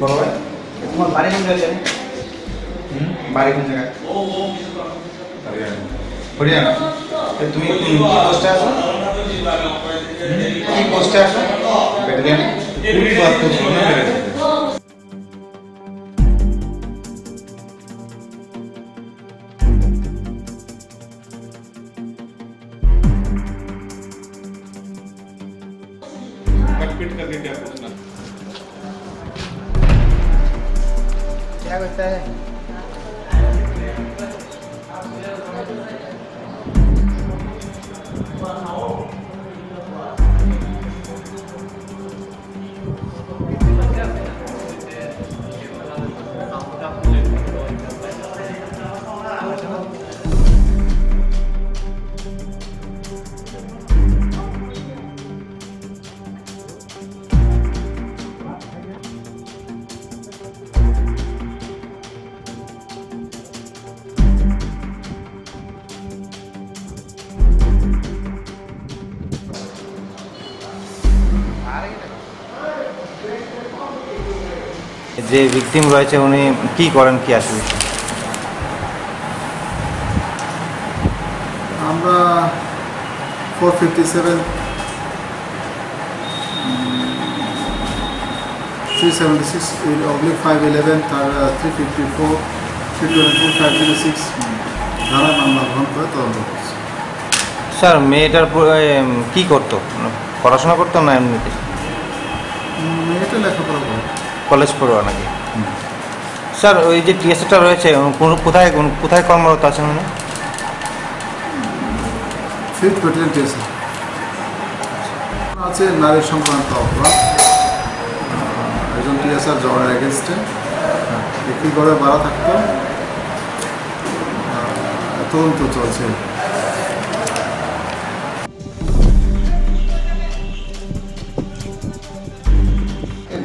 বড় ভাই তোমার বাড়ি কোন জায়গায়? বাড়ি কোন জায়গায়? হরিয়ানা। তুমি কি পোস্টে আছো? কি পোস্টে আছো? ব্যাটালিয়নে? पूरी बात को सुनना मेरे से। कट करके क्या पूछना? क्या करता है? যে ভিকটিম রয়েছে উনি কি করেন কি আসলে? আমরা 457 376 511 তার 354 322 506 ধারা মামলা গ্রহণ করে তদন্ত করছে। স্যার মেয়েটার কি করতো? পড়াশোনা করতো না এমনিতে? মেয়েটা লেখাপড়া করে। কলেজ পড়ুয়া নাকি? স্যার ওই যে টিএসটা রয়েছে কোথায় কোথায় কর্মরত আছেন উনি? 5th ব্যাটালিয়ন টিএসআর আছে নারী সংক্রান্ত অপরাধ। একজন টিএসআর জনের এগেনস্টে একটি করে বাড়া থাকতো, তদন্ত চলছে।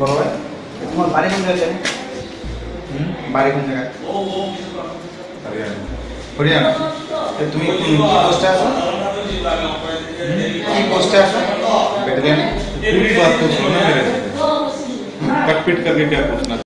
বড় ভাই তোমার বাড়ি কোন জায়গায়? বাড়ি কোন জায়গায়? হরিয়ানা। তুমি কি পোস্টে আছো? কি পোস্টে আছো? ব্যাটালিয়নে? पूरी बात को सुनना मेरे से। कट करके क्या पूछना?